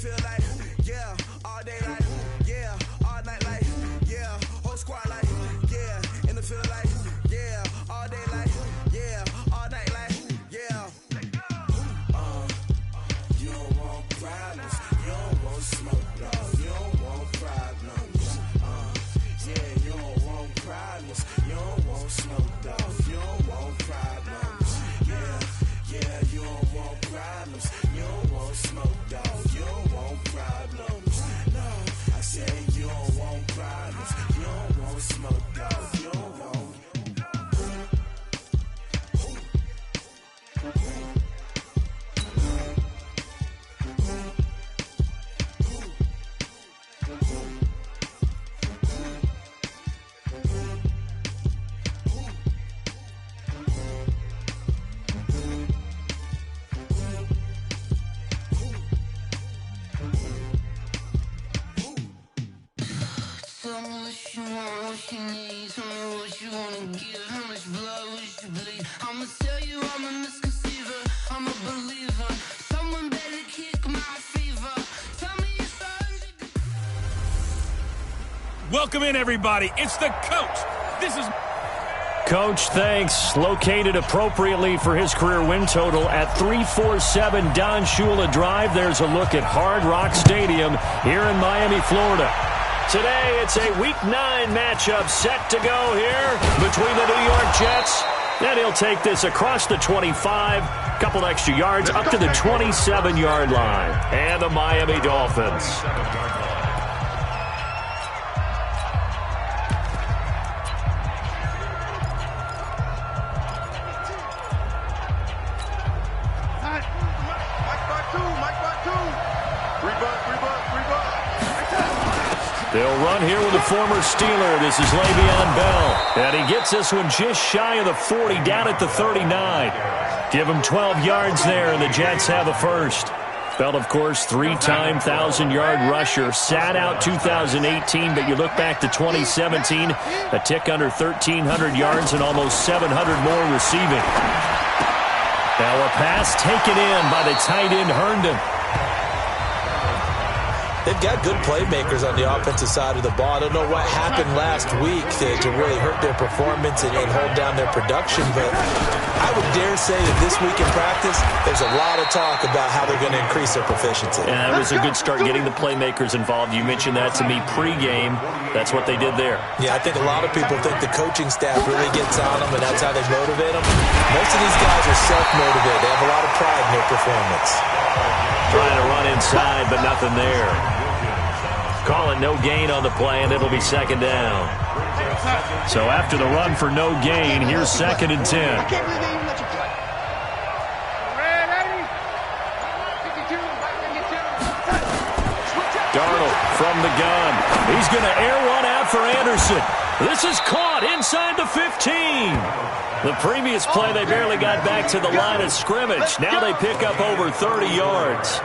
field like, yeah, all day like, yeah, all night like, yeah, whole squad like, yeah, in the field like, yeah, all day like, yeah, all night like, yeah. You don't want problems, you don't want smoke, dog, you don't want problems. Yeah, you don't want problems, you don't want smoke, dog, you don't want problems. Yeah, you don't want problems, you don't want smoke, dog, you don't want problems. No, I said you don't want problems, you don't want smoke, dog, you don't want. Tell me what you want, what you need. Tell me what you wanna give. How much blood would you bleed? I'ma tell you I'm a misconceiver. I'm a believer. Someone better kick my fever. Tell me it's 100. Welcome in, everybody. It's the coach. This is Coach, thanks. Located appropriately for his career win total at 347 Don Shula Drive. There's a look at Hard Rock Stadium here in Miami, Florida. Today, it's a Week 9 matchup set to go here between the New York Jets. And he'll take this across the 25, couple extra yards, up to the 27-yard line. And the Miami Dolphins. They'll run here with a former Steeler. This is Le'Veon Bell. And he gets this one just shy of the 40, down at the 39. Give him 12 yards there, and the Jets have a first. Bell, of course, three-time 1,000-yard rusher. Sat out 2018, but you look back to 2017, a tick under 1,300 yards and almost 700 more receiving. Now a pass taken in by the tight end, Herndon. They've got good playmakers on the offensive side of the ball. I don't know what happened last week to really hurt their performance and hold down their production, but I would dare say that this week in practice, there's a lot of talk about how they're going to increase their proficiency. Yeah, it was a good start getting the playmakers involved. You mentioned that to me pregame. That's what they did there. Yeah, I think a lot of people think the coaching staff really gets on them, and that's how they motivate them. Most of these guys are self-motivated. They have a lot of pride in their performance. Trying to run inside, but nothing there. Calling no gain on the play, and it'll be second down. So after the run for no gain, here's 2nd and 10. Darnold from the gun. He's going to air one out for Anderson. This is caught inside the 15. The previous play, they barely got back to the line of scrimmage. Now they pick up over 30 yards.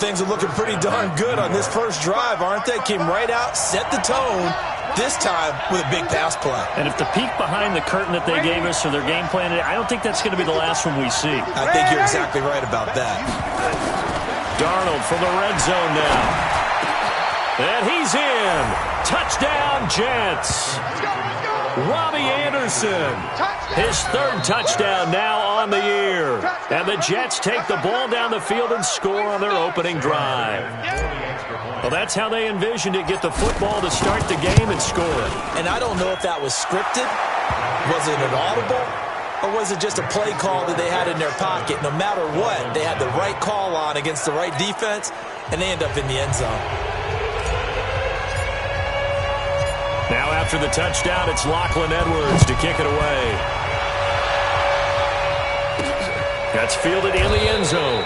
Things are looking pretty darn good on this first drive, aren't they? Came right out, set the tone, this time with a big pass play. And if the peek behind the curtain that they gave us for their game plan, I don't think that's going to be the last one we see. I think you're exactly right about that. Darnold from the red zone now. And he's in. Touchdown, Jets. Robbie Anderson, his 3rd touchdown now on the year. And the Jets take the ball down the field and score on their opening drive. Well, that's how they envisioned it, get the football to start the game and score. And I don't know if that was scripted. Was it an audible? Or was it just a play call that they had in their pocket? No matter what, they had the right call on against the right defense, and they end up in the end zone. Now after the touchdown, it's Lachlan Edwards to kick it away. That's fielded in the end zone.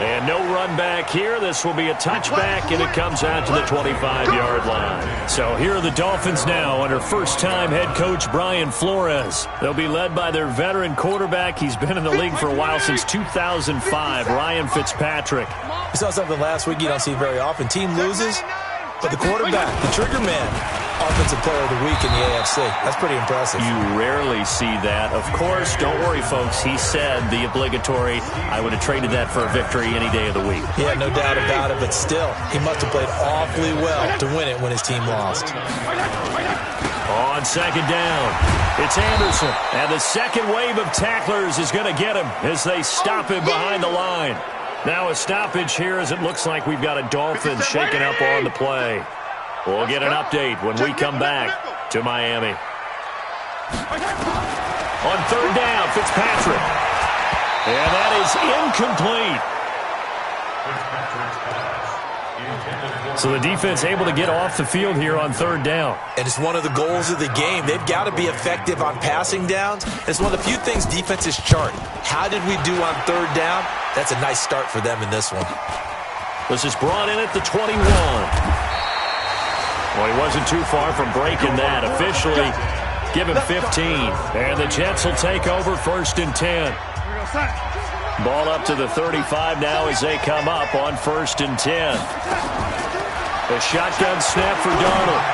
And no run back here. This will be a touchback, and it comes out to the 25-yard line. So here are the Dolphins now under first-time head coach Brian Flores. They'll be led by their veteran quarterback. He's been in the league for a while, since 2005, Ryan Fitzpatrick. We saw something last week you don't see very often. Team loses, But the quarterback, the trigger man, offensive player of the week in the AFC. That's pretty impressive. You rarely see that. Of course, don't worry, folks. He said the obligatory, I would have traded that for a victory any day of the week. Yeah, no doubt about it. But still, he must have played awfully well to win it when his team lost. On second down, it's Anderson. And the second wave of tacklers is going to get him as they stop him behind the line. Now a stoppage here as it looks like we've got a Dolphin shaken up on the play. We'll get an update when we come back to Miami. On third down, Fitzpatrick. And that is incomplete. So the defense able to get off the field here on third down. And it's one of the goals of the game. They've got to be effective on passing downs. It's one of the few things defenses chart. How did we do on third down? That's a nice start for them in this one. This is brought in at the 21. Well, he wasn't too far from breaking that. Officially, give him 15. And the Jets will take over first and 10. Ball up to the 35 now as they come up on first and 10. A shotgun snap for Darnold.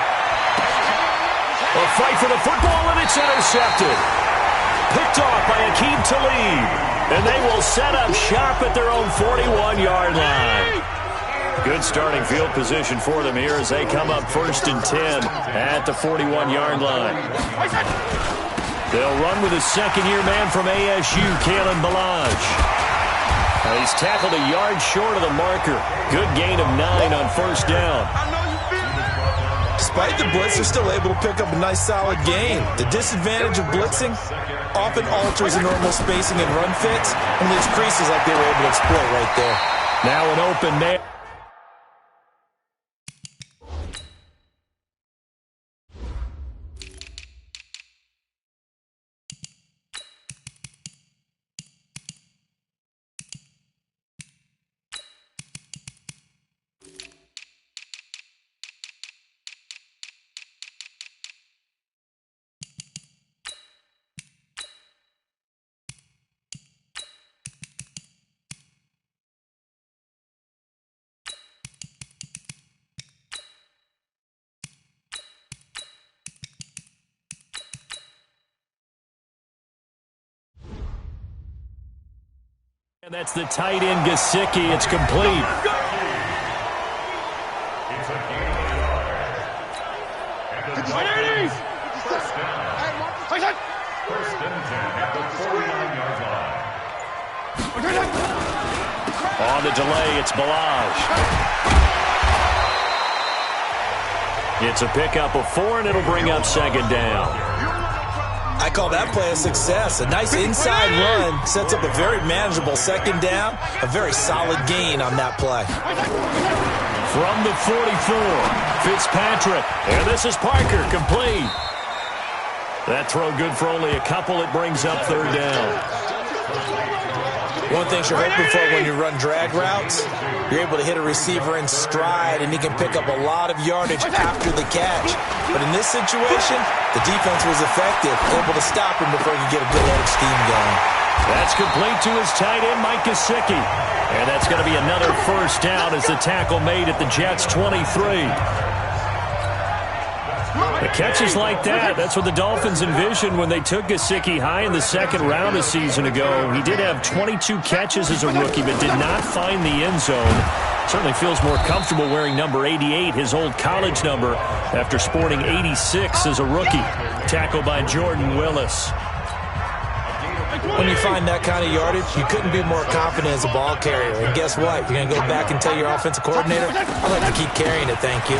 A fight for the football, and it's intercepted. Picked off by Aqib Talib. And they will set up shop at their own 41-yard line. Good starting field position for them here as they come up first and 10 at the 41-yard line. They'll run with a second-year man from ASU, Kalen Ballage. He's tackled a yard short of the marker. Good gain of 9 on first down. Despite the blitz, they're still able to pick up a nice solid gain. The disadvantage of blitzing often alters the normal spacing and run fits and leaves creases like they were able to exploit right there. Now an open man. And that's the tight end, Gesicki. It's complete. On the delay, it's Ballage. It's a pickup of 4, and it'll bring up second down. I call that play a success. A nice inside run sets up a very manageable second down. A very solid gain on that play. From the 44, Fitzpatrick. And this is Parker, complete. That throw good for only a couple. It brings up third down. One thing you're hoping for when you run drag routes, you're able to hit a receiver in stride, and he can pick up a lot of yardage after the catch. But in this situation, the defense was effective, able to stop him before he could get a good head of steam going. That's complete to his tight end, Mike Gesicki. And that's going to be another first down as the tackle made at the Jets' 23. The catches like that, that's what the Dolphins envisioned when they took Gesicki high in the second round a season ago. He did have 22 catches as a rookie, but did not find the end zone. Certainly feels more comfortable wearing number 88, his old college number, after sporting 86 as a rookie. Tackled by Jordan Willis. When you find that kind of yardage, you couldn't be more confident as a ball carrier. And guess what? You're going to go back and tell your offensive coordinator, I'd like to keep carrying it, thank you.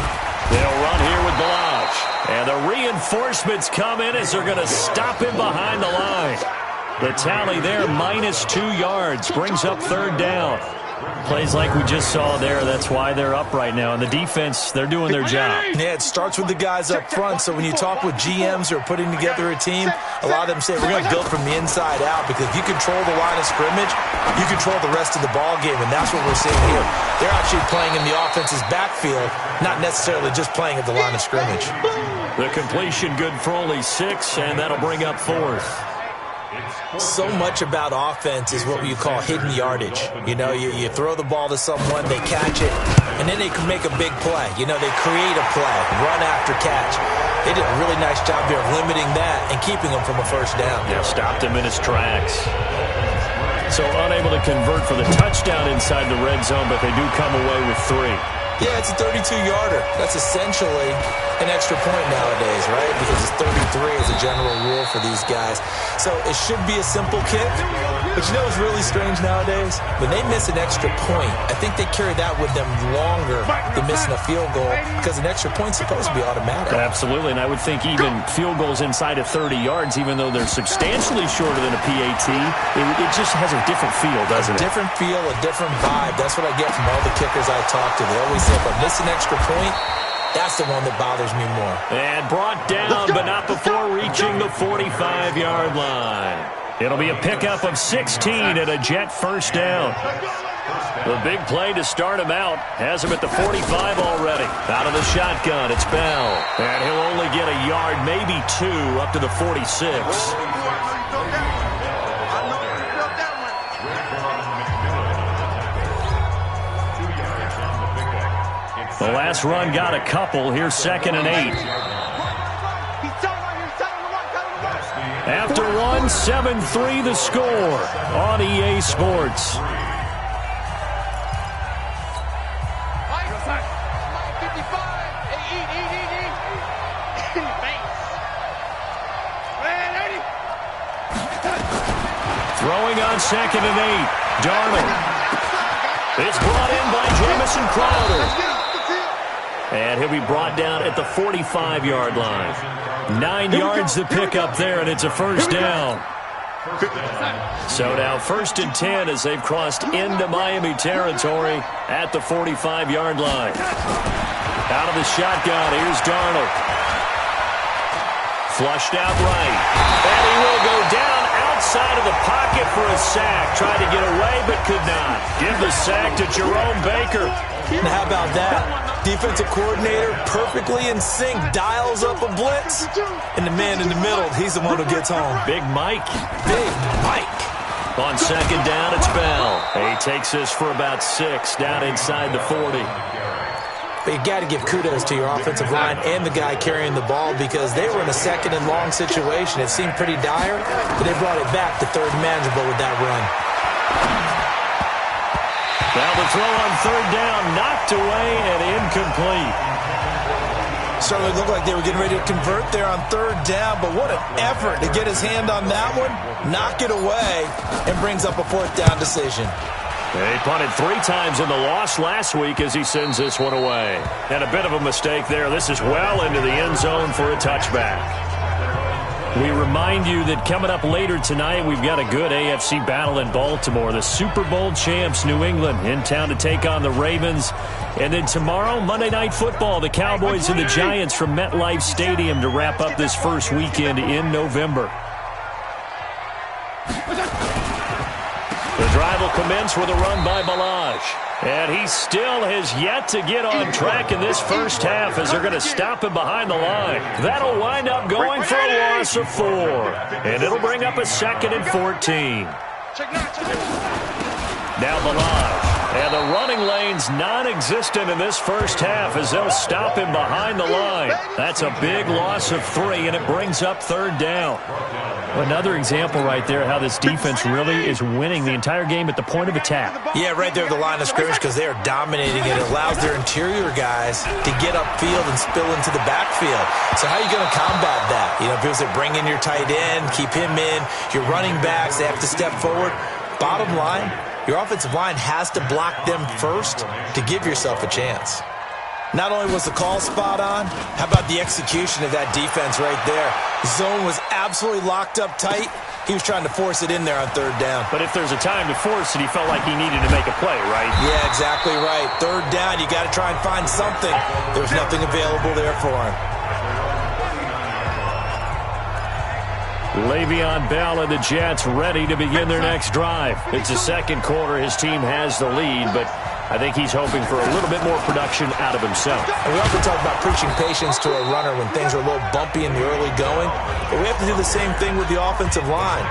They'll run here with Ballage. And the reinforcements come in as they're going to stop him behind the line. The tally there, -2 yards, brings up third down. Plays like we just saw there, that's why they're up right now. And the defense, they're doing their job. Yeah, it starts with the guys up front. So when you talk with GMs who are putting together a team, a lot of them say, we're going to build from the inside out, because if you control the line of scrimmage, you control the rest of the ball game, and that's what we're seeing here. They're actually playing in the offense's backfield, not necessarily just playing at the line of scrimmage. The completion good for only 6, and that'll bring up fourth. So much about offense is what you call hidden yardage. You know, you throw the ball to someone, they catch it, and then they can make a big play. You know, they create a play, run after catch. They did a really nice job here of limiting that and keeping him from a first down. Yeah, stopped him in his tracks. So unable to convert for the touchdown inside the red zone, but they do come away with 3. Yeah, it's a 32-yarder. That's essentially an extra point nowadays, right? Because it's 33 as a general rule for these guys. So it should be a simple kick. But you know what's really strange nowadays? When they miss an extra point, I think they carry that with them longer than missing a field goal because an extra point's supposed to be automatic. Absolutely, and I would think even field goals inside of 30 yards, even though they're substantially shorter than a PAT, it just has a different feel, doesn't it? A different feel, a different vibe. That's what I get from all the kickers I talk to. They always say, if I miss an extra point, that's the one that bothers me more. And brought down, but not before reaching the 45-yard line. It'll be a pickup of 16 and a Jet first down. The big play to start him out has him at the 45 already. Out of the shotgun, it's Bell. And he'll only get a yard, maybe 2, up to the 46. The last run got a couple. Here's 2nd and 8. After one, 7-3 the score on EA Sports. Throwing on 2nd and 8. Darnold. It's brought in by Jamison Crowder. And he'll be brought down at the 45-yard line. 9 yards to pick up there, and it's a first down. So now 1st and 10 as they've crossed into Miami territory at the 45-yard line. Out of the shotgun, here's Darnold. Flushed out right. And he will go down outside of the pocket for a sack. Tried to get away, but could not. Give the sack to Jerome Baker. And how about that? Defensive coordinator perfectly in sync, dials up a blitz, and the man in the middle, he's the one who gets home. Big Mike. Big Mike. On 2nd down, it's Bell. He takes this for about 6 down inside the 40. But you got to give kudos to your offensive line and the guy carrying the ball because they were in a 2nd and long situation. It seemed pretty dire, but they brought it back to 3rd manageable with that run. Now the throw on 3rd down, knocked away and incomplete. Certainly looked like they were getting ready to convert there on 3rd down, but what an effort to get his hand on that one, knock it away, and brings up a 4th down decision. He punted 3 times in the loss last week as he sends this one away. And a bit of a mistake there. This is well into the end zone for a touchback. We remind you that coming up later tonight, we've got a good AFC battle in Baltimore. The Super Bowl champs, New England, in town to take on the Ravens. And then tomorrow, Monday Night Football, the Cowboys and the Giants from MetLife Stadium to wrap up this first weekend in November. The drive will commence with a run by Balaj. And he still has yet to get on track in this first half as they're going to stop him behind the line. That'll wind up going for a loss of 4. And it'll bring up a 2nd and 14. Now Balaj. And the running lane's non-existent in this first half as they'll stop him behind the line. That's a big loss of 3, and it brings up 3rd down. Another example right there how this defense really is winning the entire game at the point of attack. Yeah, right there at the line of scrimmage because they are dominating it. It allows their interior guys to get upfield and spill into the backfield. So how are you going to combat that? You know, people say bring in your tight end, keep him in. Your running backs, they have to step forward. Bottom line, your offensive line has to block them first to give yourself a chance. Not only was the call spot on, how about the execution of that defense right there? Zone was absolutely locked up tight. He was trying to force it in there on 3rd down. But if there's a time to force it, he felt like he needed to make a play, right? Yeah, exactly right. 3rd down, you got to try and find something. There's nothing available there for him. Le'Veon Bell and the Jets ready to begin their next drive. It's the 2nd quarter. His team has the lead, but I think he's hoping for a little bit more production out of himself. And we often talk about preaching patience to a runner when things are a little bumpy in the early going, but we have to do the same thing with the offensive line.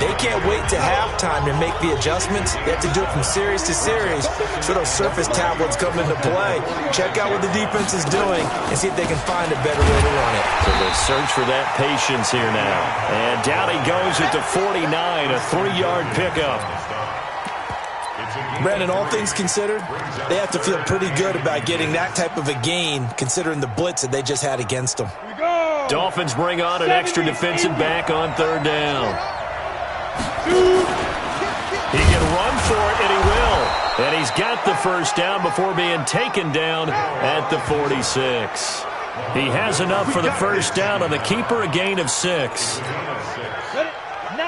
They can't wait to halftime to make the adjustments. They have to do it from series to series so those surface tablets come into play. Check out what the defense is doing and see if they can find a better way to run it. So they search for that patience here now. And down he goes at the 49, a 3-yard pickup. Brandon, all things considered, they have to feel pretty good about getting that type of a gain considering the blitz that they just had against them. Dolphins bring on an extra defensive back on 3rd down. He can run for it, and he will. And he's got the first down before being taken down at the 46. He has enough for the first down on the keeper, a gain of 6.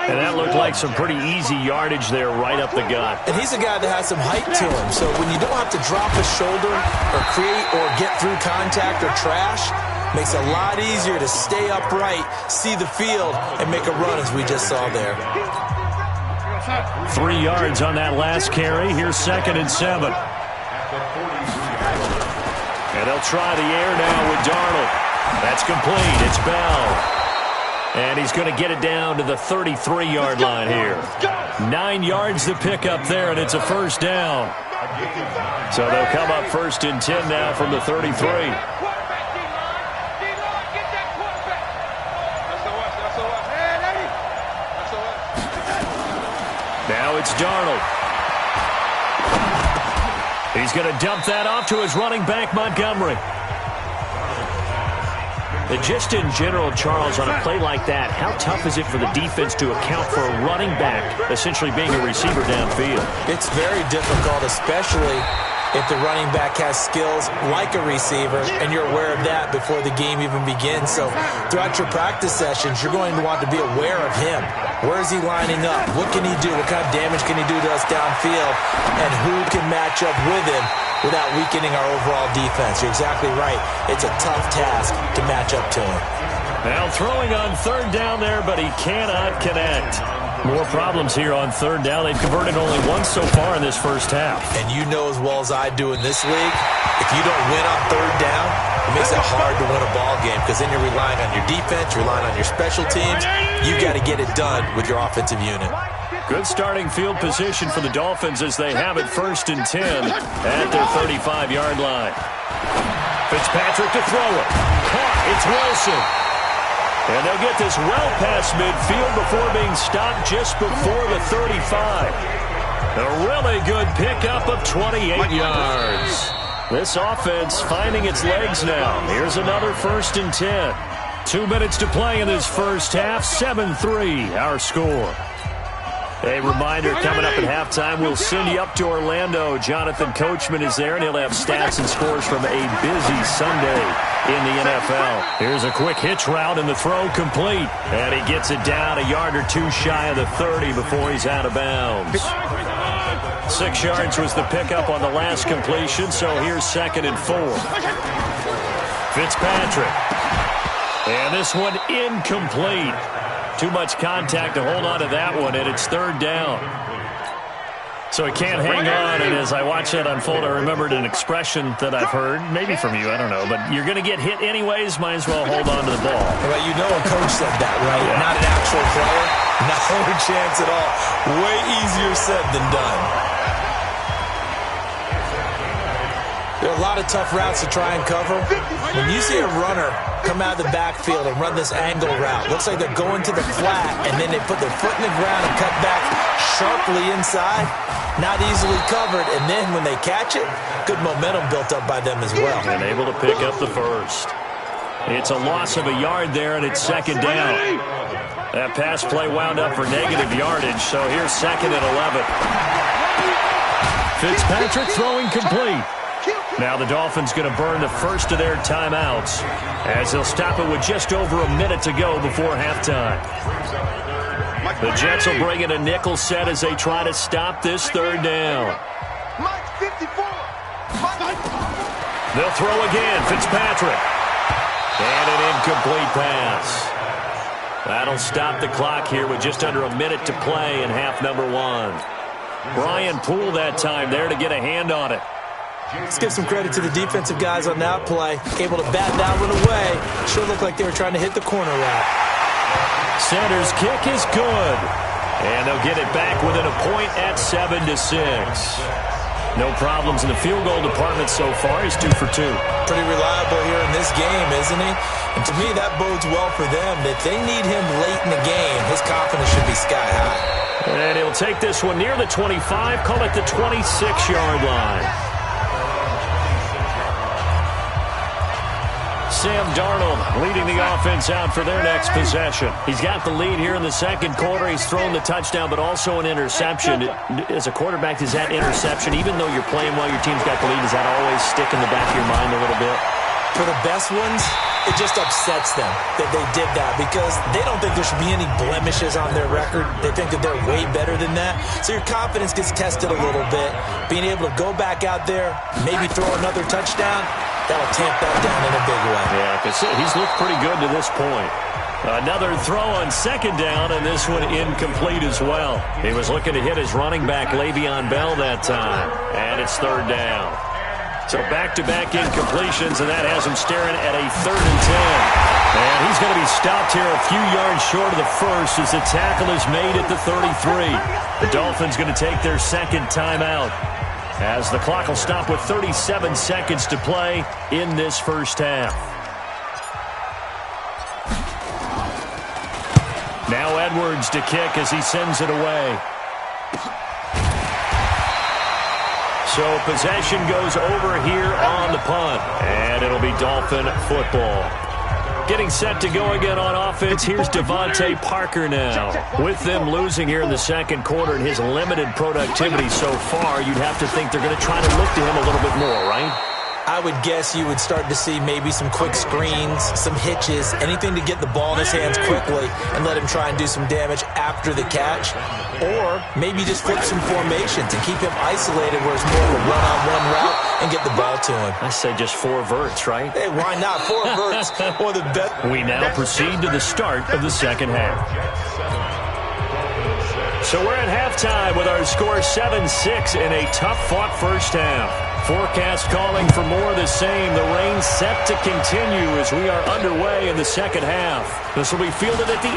And that looked like some pretty easy yardage there right up the gut. And he's a guy that has some height to him. So when you don't have to drop a shoulder or create or get through contact or trash, makes it a lot easier to stay upright, see the field, and make a run as we just saw there. 3 yards on that last carry. Here's 2nd and 7. And they'll try the air now with Darnold. That's complete. It's Bell. And he's going to get it down to the 33-yard line here. 9 yards to pick up there, and it's a first down. So they'll come up 1st and 10 now from the 33. Now it's Darnold. He's going to dump that off to his running back, Montgomery. And just in general, Charles, on a play like that, how tough is it for the defense to account for a running back essentially being a receiver downfield? It's very difficult, especially if the running back has skills like a receiver, and you're aware of that before the game even begins. So throughout your practice sessions, you're going to want to be aware of him. Where is he lining up? What can he do? What kind of damage can he do to us downfield? And who can match up with him without weakening our overall defense? You're exactly right. It's a tough task to match up to him. Now throwing on 3rd down there, but he cannot connect. More problems here on 3rd down. They've converted only once so far in this first half. And you know as well as I do in this league, if you don't win on 3rd down, it makes it hard to win a ball game because then you're relying on your defense, you're relying on your special teams. You've got to get it done with your offensive unit. Good starting field position for the Dolphins as they have it 1st and 10 at their 35-yard line. Fitzpatrick to throw it. Caught. It's Wilson. And they'll get this well past midfield before being stopped just before the 35. A really good pickup of 28 yards. This offense finding its legs now. Here's another 1st and 10. 2 minutes to play in this first half. 7-3 our score. A reminder, coming up at halftime, we'll send you up to Orlando. Jonathan Coachman is there, and he'll have stats and scores from a busy Sunday in the NFL. Here's a quick hitch route, and the throw complete. And he gets it down a yard or 2 shy of the 30 before he's out of bounds. 6 yards was the pickup on the last completion, so here's 2nd and 4. Fitzpatrick. And this one incomplete. Too much contact to hold on to that one, and it's 3rd down. So he can't hang on, and as I watch that unfold, I remembered an expression that I've heard, maybe from you, I don't know, but you're going to get hit anyways, might as well hold on to the ball. Well, you know a coach said that, right? Yeah. Not an actual player. Not a chance at all. Way easier said than done. There are a lot of tough routes to try and cover. When you see a runner come out of the backfield and run this angle route, looks like they're going to the flat, and then they put their foot in the ground and cut back sharply inside, not easily covered, and then when they catch it, good momentum built up by them as well. And able to pick up the first. It's a loss of a yard there, and it's 2nd down. That pass play wound up for negative yardage, so here's 2nd and 11. Fitzpatrick throwing complete. Now the Dolphins going to burn the first of their timeouts as they'll stop it with just over a minute to go before halftime. The Jets will bring in a nickel set as they try to stop this 3rd down. They'll throw again. Fitzpatrick. And an incomplete pass. That'll stop the clock here with just under a minute to play in half number 1. Brian Poole that time there to get a hand on it. Let's give some credit to the defensive guys on that play. Able to bat that one away. Sure looked like they were trying to hit the corner route. Center's kick is good. And they'll get it back within a point at 7-6. No problems in the field goal department so far. He's 2 for 2. Pretty reliable here in this game, isn't he? And to me, that bodes well for them. That they need him late in the game. His confidence should be sky high. And he'll take this one near the 25, call it the 26-yard line. Sam Darnold leading the offense out for their next possession. He's got the lead here in the second quarter. He's thrown the touchdown, but also an interception. As a quarterback, is that interception, even though you're playing while your team's got the lead, does that always stick in the back of your mind a little bit? For the best ones, it just upsets them that they did that because they don't think there should be any blemishes on their record. They think that they're way better than that. So your confidence gets tested a little bit. Being able to go back out there, maybe throw another touchdown, that'll tamp that down in a big way. Yeah, because he's looked pretty good to this point. Another throw on second down, and this one incomplete as well. He was looking to hit his running back, Le'Veon Bell, that time. And it's third down. So back-to-back incompletions, and that has him staring at a 3rd and 10. And he's going to be stopped here a few yards short of the first as the tackle is made at the 33. The Dolphins going to take their second timeout, as the clock will stop with 37 seconds to play in this first half. Now Edwards to kick as he sends it away. So possession goes over here on the punt, and it'll be Dolphin football. Getting set to go again on offense, here's Devontae Parker now. With them losing here in the second quarter and his limited productivity so far, you'd have to think they're going to try to look to him a little bit more, right? I would guess you would start to see maybe some quick screens, some hitches, anything to get the ball in his hands quickly and let him try and do some damage after the catch. Or maybe just flip some formations and keep him isolated where it's more of a one-on-one route and get the ball to him. I say just 4 verts, right? Hey, why not? 4 verts. One of the best. We now proceed to the start of the second half. So we're at halftime with our score 7-6 in a tough-fought first half. Forecast calling for more of the same. The rain set to continue as we are underway in the second half. This will be fielded at the 8.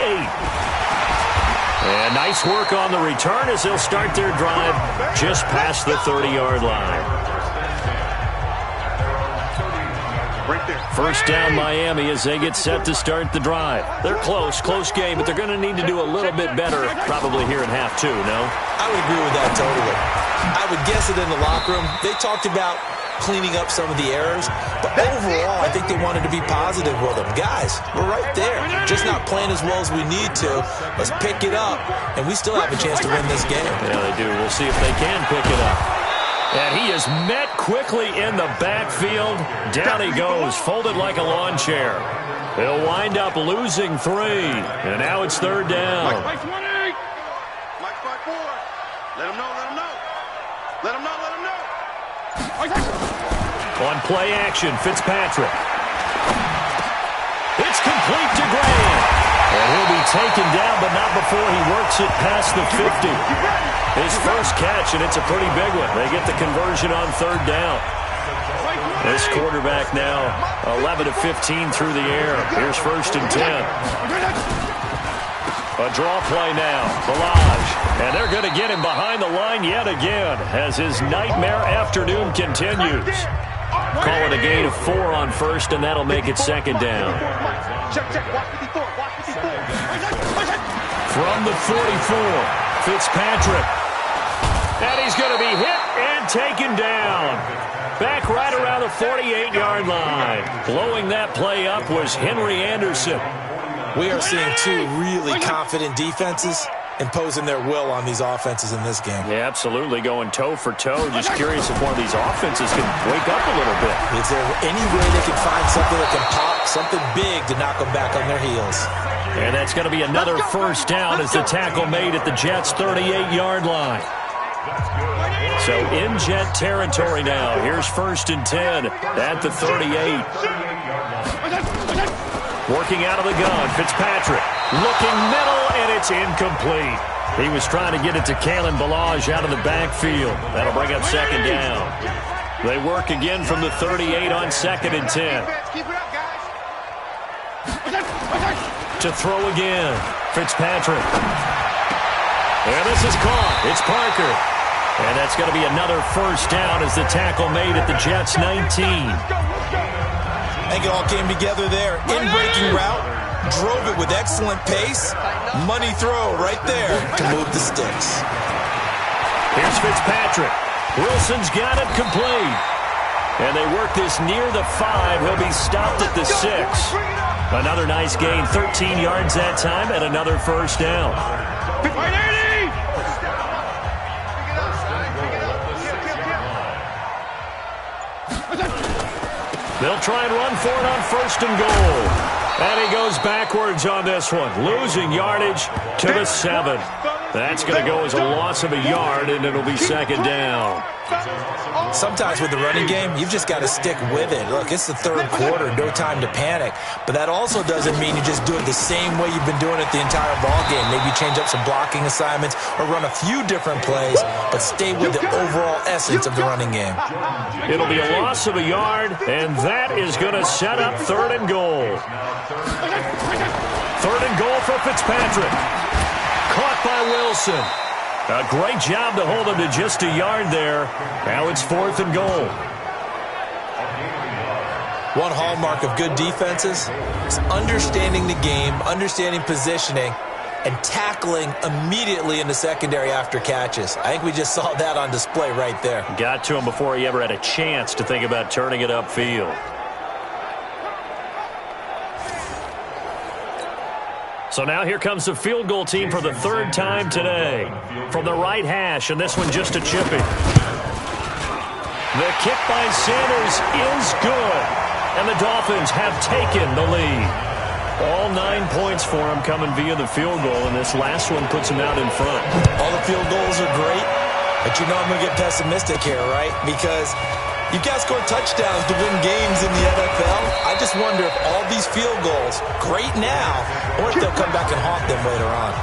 And nice work on the return as they'll start their drive just past the 30-yard line. First down Miami as they get set to start the drive. They're close game, but they're going to need to do a little bit better probably here in half 2, no? I would agree with that totally. I would guess it in the locker room. They talked about cleaning up some of the errors, but overall, I think they wanted to be positive with them. Guys, we're right there. Just not playing as well as we need to. Let's pick it up, and we still have a chance to win this game. Yeah, they do. We'll see if they can pick it up. And he is met quickly in the backfield. Down he goes, folded like a lawn chair. He'll wind up losing 3, and now it's third down. Mike 28. Mike 54. Let him know. Let him know. On play action, Fitzpatrick. It's complete to Graham. And he'll be taken down, but not before he works it past the 50. His first catch, and it's a pretty big one. They get the conversion on third down. This quarterback now 11 of 15 through the air. Here's first and 10. A draw play now. Balaj. And they're going to get him behind the line yet again as his nightmare afternoon continues. Call it a gain of 4 on first, and that'll make it second down. From the 44, Fitzpatrick. And he's going to be hit and taken down. Back right around the 48-yard line. Blowing that play up was Henry Anderson. We are seeing 2 really confident defenses imposing their will on these offenses in this game. Yeah, absolutely, going toe for toe. Just curious if one of these offenses can wake up a little bit. Is there any way they can find something that can pop, something big to knock them back on their heels? And that's going to be another first down as the tackle made at the Jets' 38-yard line. So in Jet territory now. Here's first and 10 at the 38. Working out of the gun, Fitzpatrick. Looking middle, and it's incomplete. He was trying to get it to Kalen Balaj out of the backfield. That'll bring up second down. They work again from the 38 on 2nd and 10. Keep it up, guys. To throw again. Fitzpatrick. And this is caught. It's Parker. And that's going to be another first down as the tackle made at the Jets' 19. I think it all came together there. In-breaking route. Drove it with excellent pace. Money throw right there to move the sticks. Here's Fitzpatrick. Wilson's got it complete. And they work this near the 5. He'll be stopped at the 6. Another nice gain, 13 yards that time, and another first down. They'll try and run for it on 1st and goal. And he goes backwards on this one, losing yardage to the 7. That's going to go as a loss of a yard, and it'll be 2nd down. Sometimes with the running game, you've just got to stick with it. Look, it's the 3rd quarter, no time to panic. But that also doesn't mean you just do it the same way you've been doing it the entire ball game. Maybe change up some blocking assignments or run a few different plays, but stay with the overall essence of the running game. It'll be a loss of a yard, and that is going to set up 3rd and goal. 3rd and goal for Fitzpatrick. Caught by Wilson. A great job to hold him to just a yard there. Now it's 4th and goal. One hallmark of good defenses is understanding the game, understanding positioning, and tackling immediately in the secondary after catches. I think we just saw that on display right there. Got to him before he ever had a chance to think about turning it upfield. So now here comes the field goal team for the 3rd time today. From the right hash, and this one just a chipping. The kick by Sanders is good. And the Dolphins have taken the lead. All 9 points for them coming via the field goal, and this last one puts them out in front. All the field goals are great, but you know I'm going to get pessimistic here, right? Because you've got to score touchdowns to win games in the NFL. I just wonder if all these field goals, great now, or if they'll come back and haunt them later on.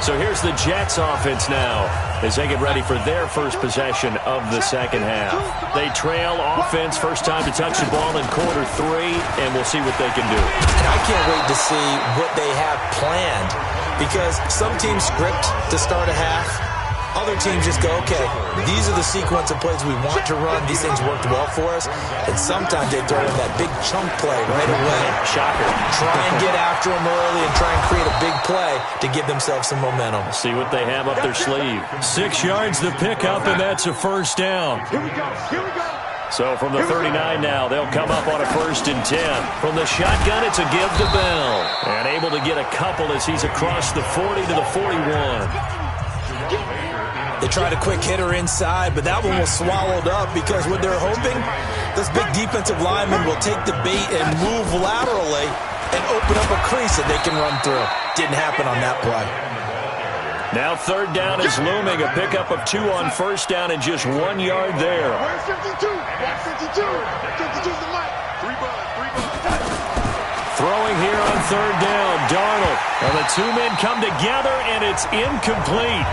So here's the Jets offense now as they get ready for their first possession of the 2nd half. They trail offense, first time to touch the ball in quarter 3, and we'll see what they can do. And I can't wait to see what they have planned, because some teams script to start a half. Other teams just go, okay, these are the sequence of plays we want to run. These things worked well for us. And sometimes they throw in that big chunk play right away. Shocker. Try and get after them early and try and create a big play to give themselves some momentum. See what they have up their sleeve. 6 yards the pickup, and that's a first down. Here we go. Here we go. So from the 39 now, they'll come up on a 1st and 10. From the shotgun, it's a give to Bell. And able to get a couple as he's across the 40 to the 41. They tried a quick hitter inside, but that one was swallowed up because what they're hoping, this big defensive lineman will take the bait and move laterally and open up a crease that they can run through. Didn't happen on that play. Now 3rd down is looming. A pickup of 2 on 1st down and just 1 yard there. Where's 52? Where's 52? 52's the mic. 3 buds. Throwing here on 3rd down, Darnold. And the 2 men come together, and it's incomplete.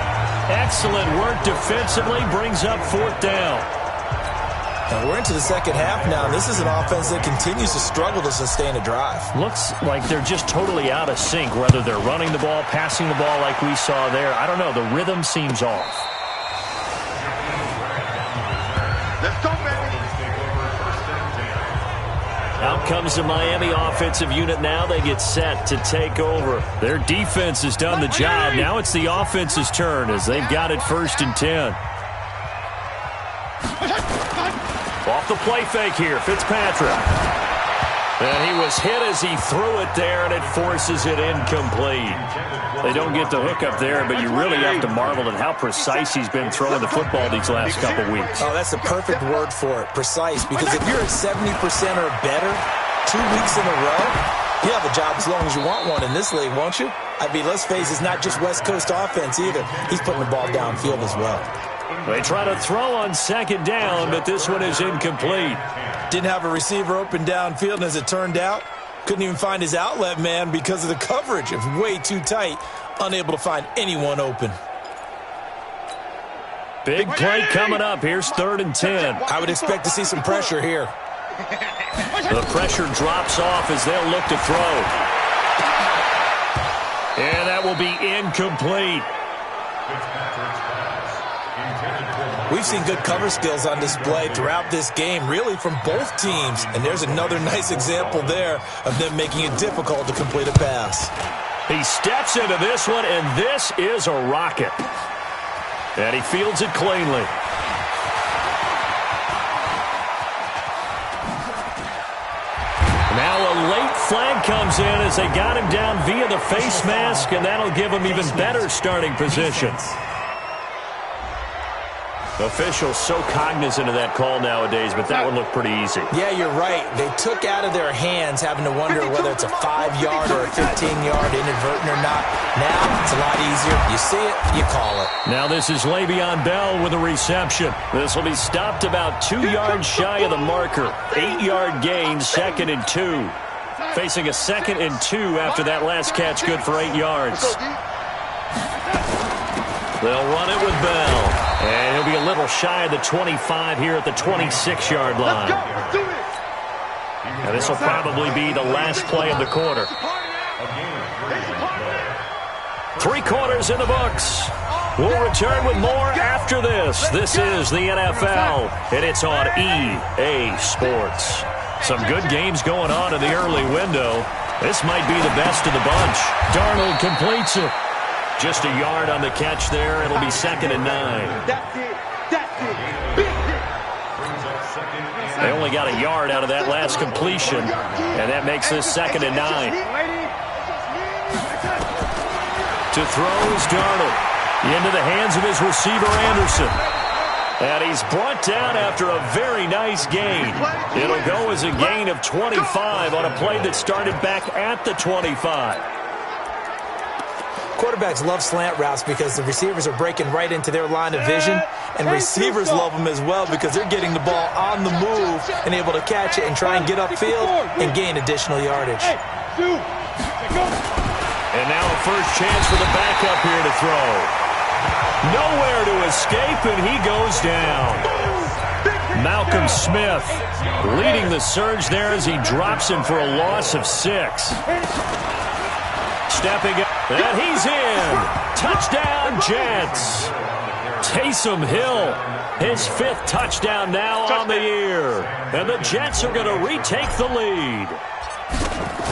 Excellent work defensively, brings up 4th down. And we're into the 2nd half now. This is an offense that continues to struggle to sustain a drive. Looks like they're just totally out of sync, whether they're running the ball, passing the ball like we saw there. I don't know. The rhythm seems off. Let's go, baby. Out comes the Miami offensive unit now. They get set to take over. Their defense has done the job. Now it's the offense's turn as they've got it 1st and 10. Off the play fake here, Fitzpatrick. And he was hit as he threw it there, and it forces it incomplete. They don't get the hook up there, but you really have to marvel at how precise he's been throwing the football these last couple weeks. Oh, that's the perfect word for it, precise, because if you're at 70% or better 2 weeks in a row, you have a job as long as you want one in this league, won't you? I mean, let's face it, it's not just West Coast offense either. He's putting the ball downfield as well. They try to throw on 2nd down, but this one is incomplete. Didn't have a receiver open downfield, and as it turned out, couldn't even find his outlet man because of the coverage. It was way too tight, unable to find anyone open. Big play coming up. Here's 3rd and 10. I would expect to see some pressure here. The pressure drops off as they'll look to throw. And that will be incomplete. We've seen good cover skills on display throughout this game, really from both teams. And there's another nice example there of them making it difficult to complete a pass. He steps into this one, and this is a rocket. And he fields it cleanly. Now a late flag comes in as they got him down via the face mask, and that'll give him even better starting position. Officials so cognizant of that call nowadays, but that one looked pretty easy. Yeah, you're right. They took out of their hands having to wonder whether it's a 5-yard or a 15-yard inadvertent or not. Now it's a lot easier. You see it, you call it. Now this is Le'Veon Bell with a reception. This will be stopped about 2 yards shy of the marker. 8-yard gain, 2nd and 2. Facing a 2nd and 2 after that last catch, good for 8 yards. They'll run it with Bell. And he'll be a little shy of the 25 here at the 26-yard line. Now this will probably be the last play of the quarter. 3 quarters in the books. We'll return with more after this. This is the NFL, and it's on EA Sports. Some good games going on in the early window. This might be the best of the bunch. Darnold completes it. Just a yard on the catch there. It'll be 2nd and 9. That's it. Big hit. They only got a yard out of that last completion, and that makes this 2nd and 9. To throw is Darnold. Into the hands of his receiver, Anderson. And he's brought down after a very nice gain. It'll go as a gain of 25 on a play that started back at the 25. Quarterbacks love slant routes because the receivers are breaking right into their line of vision, and receivers love them as well because they're getting the ball on the move and able to catch it and try and get upfield and gain additional yardage. And now a first chance for the backup here to throw. Nowhere to escape, and he goes down. Malcolm Smith leading the surge there as he drops him for a loss of 6. Stepping up, and he's in. Touchdown, Jets. Taysom Hill, his 5th touchdown now on the year. And the Jets are going to retake the lead.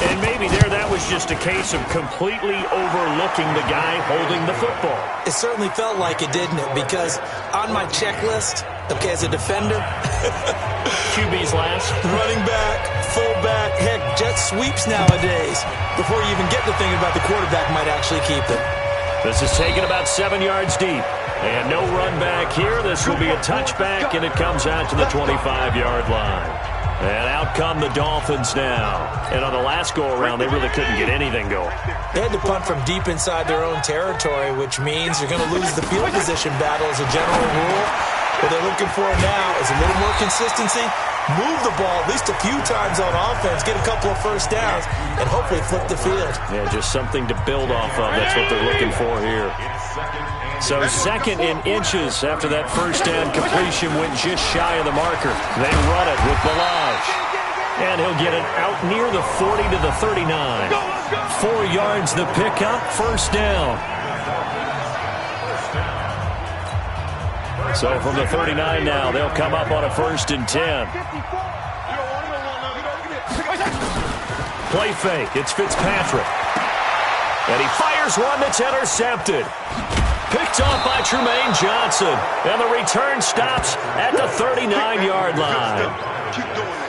And maybe that was just a case of completely overlooking the guy holding the football. It certainly felt like it, didn't it? Because on my checklist, okay, as a defender, QB's last. Running back, fullback, heck, jet sweeps nowadays. Before you even get to thinking about the quarterback might actually keep it. This is taken about 7 yards deep. And no run back here. This will be a touchback, and it comes out to the 25-yard line. And out come the Dolphins now. And on the last go-around, they really couldn't get anything going. They had to punt from deep inside their own territory, which means you're going to lose the field position battle as a general rule. What they're looking for now is a little more consistency, move the ball at least a few times on offense, get a couple of first downs, and hopefully flip the field. Yeah, just something to build off of. That's what they're looking for here. So 2nd in inches after that first down completion went just shy of the marker. They run it with Balaj. And he'll get it out near the 40 to the 39. 4 yards the pickup, first down. So from the 39 now, they'll come up on a 1st and 10. Play fake. It's Fitzpatrick. And he fires one that's intercepted. Picked off by Tremaine Johnson. And the return stops at the 39-yard line.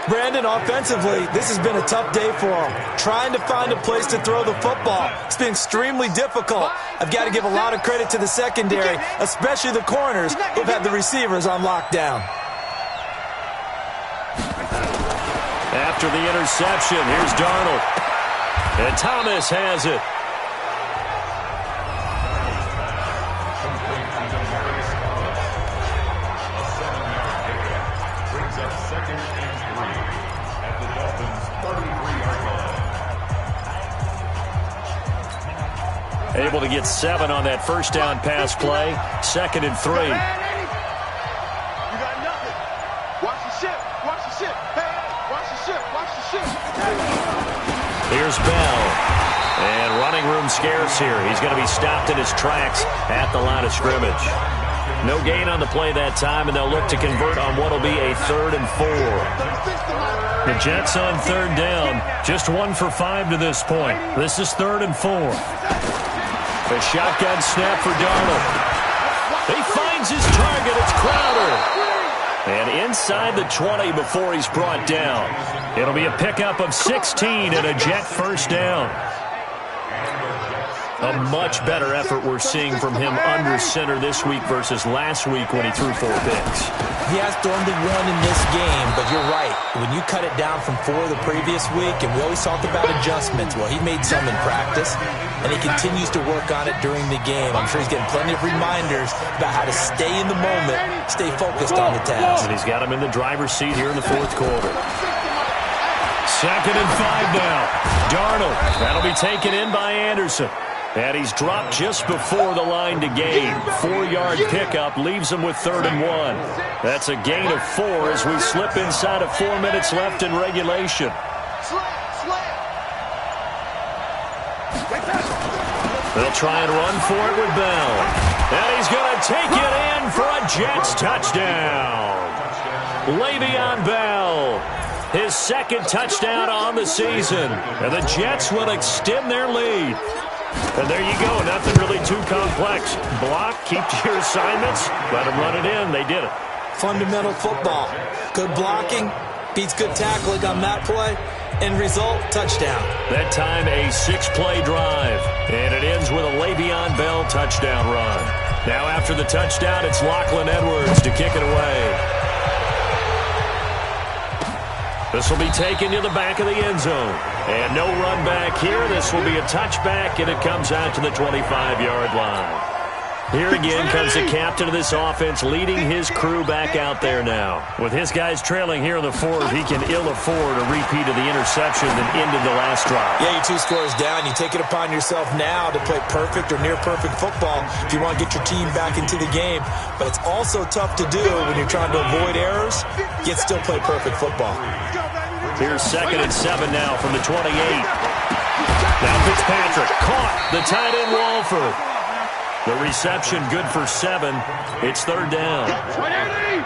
Brandon, offensively, this has been a tough day for him. Trying to find a place to throw the football. It's been extremely difficult. I've got to give a lot of credit to the secondary, especially the corners who've had the receivers on lockdown. After the interception, here's Darnold. And Thomas has it. Able to get 7 on that first down pass play. 2nd and 3. Watch the ship. Watch the ship. Hey, watch the ship. Watch the ship. Here's Bell. And running room scarce here. He's going to be stopped in his tracks at the line of scrimmage. No gain on the play that time, and they'll look to convert on what will be a 3rd and 4. The Jets on 3rd down. Just 1 for 5 to this point. This is 3rd and 4. A shotgun snap for Darnold. He finds his target. It's Crowder. And inside the 20 before he's brought down. It'll be a pickup of 16 and a Jet first down. A much better effort we're seeing from him under center this week versus last week when he threw 4 picks. He has thrown the 1 in this game, but you're right. When you cut it down from 4 the previous week, and we always talk about adjustments, well, he made some in practice, and he continues to work on it during the game. I'm sure he's getting plenty of reminders about how to stay in the moment, stay focused on the task. And he's got him in the driver's seat here in the 4th quarter. 2nd and 5 now. Darnold. That'll be taken in by Anderson. And he's dropped just before the line to gain. 4-yard pickup leaves him with 3rd and 1. That's a gain of 4 as we slip inside of 4 minutes left in regulation. They'll try and run for it with Bell. And he's going to take it in for a Jets touchdown. Le'Veon Bell, his 2nd touchdown on the season. And the Jets will extend their lead. And there you go. Nothing really too complex. Block, keep to your assignments, let them run it in. They did it. Fundamental football. Good blocking beats good tackling on that play. End result, touchdown. That time a 6-play drive. And it ends with a Le'Veon Bell touchdown run. Now after the touchdown, it's Lachlan Edwards to kick it away. This will be taken to the back of the end zone. And no run back here. This will be a touchback, and it comes out to the 25-yard line. Here again comes the captain of this offense leading his crew back out there now. With his guys trailing here in the 4th, he can ill afford a repeat of the interception that ended the last drive. Yeah, you're 2 scores down. You take it upon yourself now to play perfect or near-perfect football if you want to get your team back into the game. But it's also tough to do when you're trying to avoid errors, yet still play perfect football. Here's 2nd and 7 now from the 28. Now Fitzpatrick caught the tight end Walford. The reception good for 7. It's 3rd down.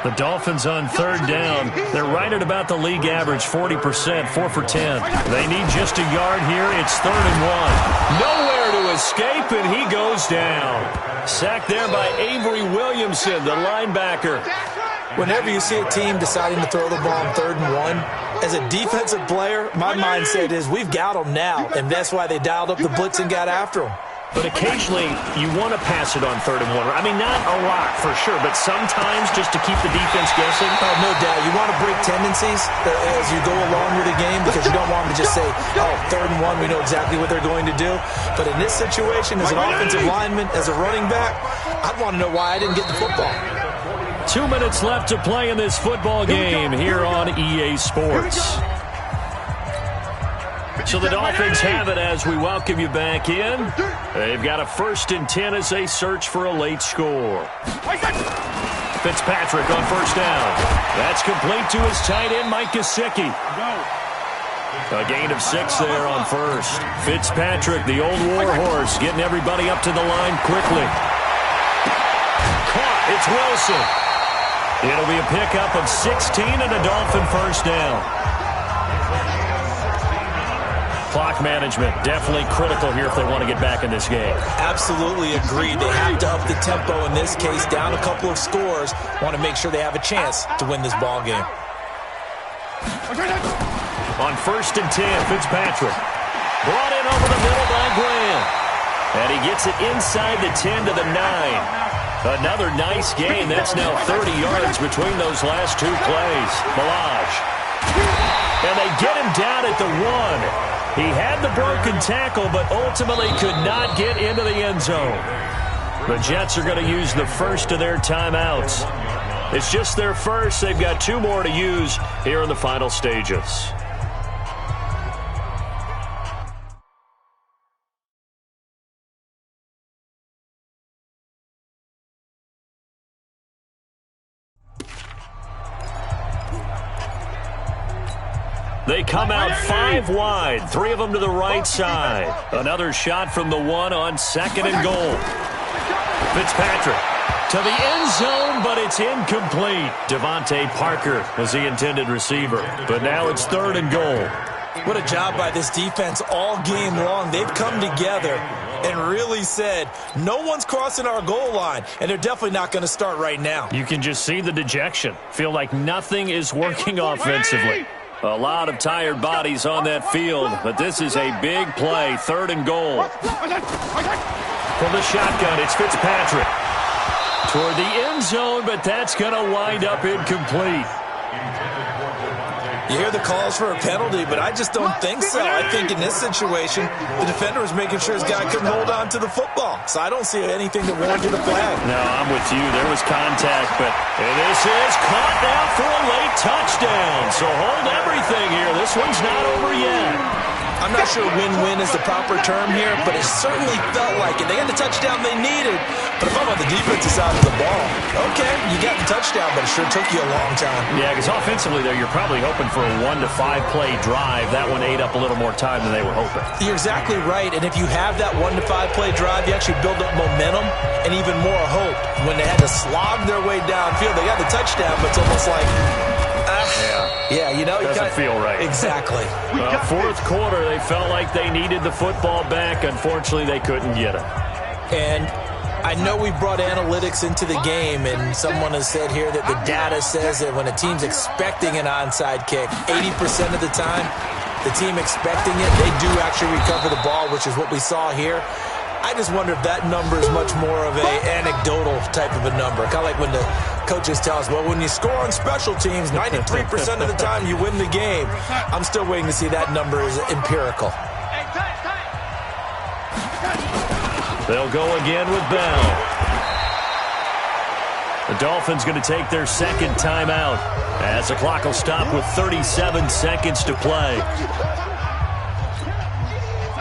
The Dolphins on 3rd down. They're right at about the league average, 40%, 4 for 10. They need just a yard here. It's 3rd and 1. Nowhere to escape, and he goes down. Sacked there by Avery Williamson, the linebacker. Whenever you see a team deciding to throw the ball on 3rd and 1, as a defensive player, my mindset is we've got them now, and that's why they dialed up the blitz and got after them. But occasionally, you want to pass it on 3rd and 1. I mean, not a lot, for sure, but sometimes just to keep the defense guessing. Oh, no doubt. You want to break tendencies as you go along with the game because you don't want them to just say, oh, 3rd and 1, we know exactly what they're going to do. But in this situation, as an offensive lineman, as a running back, I'd want to know why I didn't get the football. 2 minutes left to play in this football game here on EA Sports. So the Dolphins have it as we welcome you back in. They've got a 1st and 10 as they search for a late score. Fitzpatrick on 1st down. That's complete to his tight end, Mike Gesicki. A gain of 6 there on 1st. Fitzpatrick, the old war horse, getting everybody up to the line quickly. Caught. It's Wilson. It'll be a pickup of 16 and a Dolphin 1st down. Clock management, definitely critical here if they want to get back in this game. Absolutely agreed. They have to up the tempo in this case, down a couple of scores. Want to make sure they have a chance to win this ball game. On 1st and 10, Fitzpatrick. Brought in over the middle by Graham. And he gets it inside the 10 to the 9. Another nice gain. That's now 30 yards between those last 2 plays. Balaj. And they get him down at the 1. He had the broken tackle, but ultimately could not get into the end zone. The Jets are going to use the first of their timeouts. It's just their first. They've got 2 more to use here in the final stages. They come out 5 wide, 3 of them to the right side. Another shot from the 1 on 2nd and goal. Fitzpatrick to the end zone, but it's incomplete. Devontae Parker was the intended receiver, but now it's 3rd and goal. What a job by this defense all game long. They've come together and really said, no one's crossing our goal line, and they're definitely not going to start right now. You can just see the dejection. Feel like nothing is working offensively. A lot of tired bodies on that field, but this is a big play, 3rd and goal. From the shotgun, it's Fitzpatrick. Toward the end zone, but that's going to wind up incomplete. You hear the calls for a penalty, but I just don't think so. I think in this situation, the defender was making sure his guy couldn't hold on to the football. So I don't see anything that warranted a flag. No, I'm with you. There was contact, but this is caught now for a late touchdown. So hold everything here. This one's not over yet. I'm not sure win-win is the proper term here, but it certainly felt like it. They got the touchdown they needed, but if I'm on the defensive side of the ball, okay, you got the touchdown, but it sure took you a long time. Yeah, because offensively there, you're probably hoping for a 1 to 5 play drive. That one ate up a little more time than they were hoping. You're exactly right, and if you have that 1 to 5 play drive, you actually build up momentum and even more hope. When they had to slog their way downfield, they got the touchdown, but it's almost like, yeah, you know, doesn't feel right. Exactly. 4th quarter, they felt like they needed the football back. Unfortunately, they couldn't get it. And I know we brought analytics into the game, and someone has said here that the data says that when a team's expecting an onside kick, 80% of the time, the team expecting it, they do actually recover the ball, which is what we saw here. I just wonder if that number is much more of a anecdotal type of a number. Kind of like when the coaches tell us, well, when you score on special teams, 93% of the time you win the game. I'm still waiting to see that number is empirical. They'll go again with Bell. The Dolphins going to take their 2nd timeout as the clock will stop with 37 seconds to play.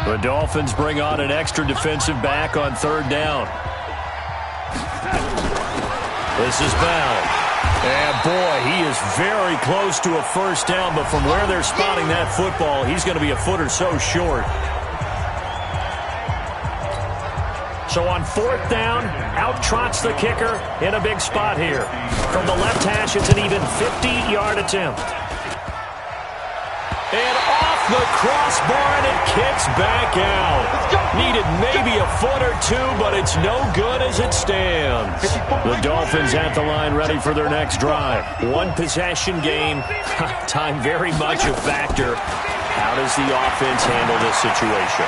The Dolphins bring on an extra defensive back on 3rd down. This is Bell. And boy, he is very close to a 1st down, but from where they're spotting that football, he's going to be a foot or so short. So on 4th down, out trots the kicker in a big spot here. From the left hash, it's an even 50-yard attempt. And off the crossbar, and it kicks back out. Needed maybe a foot or 2, but it's no good as it stands. The Dolphins at the line ready for their next drive. 1 possession game. Time very much a factor. How does the offense handle this situation?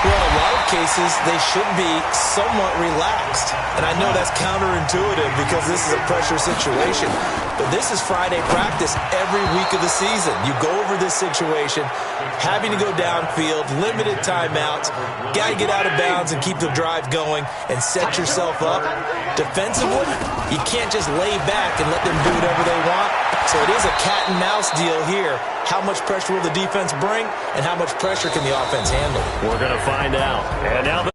Well, in a lot of cases, they should be somewhat relaxed. And I know that's counterintuitive because this is a pressure situation. But this is Friday practice every week of the season. You go over this situation, having to go downfield, limited timeouts, got to get out of bounds and keep the drive going and set yourself up. Defensively, you can't just lay back and let them do whatever they want. So it is a cat and mouse deal here. How much pressure will the defense bring, and how much pressure can the offense handle? We're going to find out. And now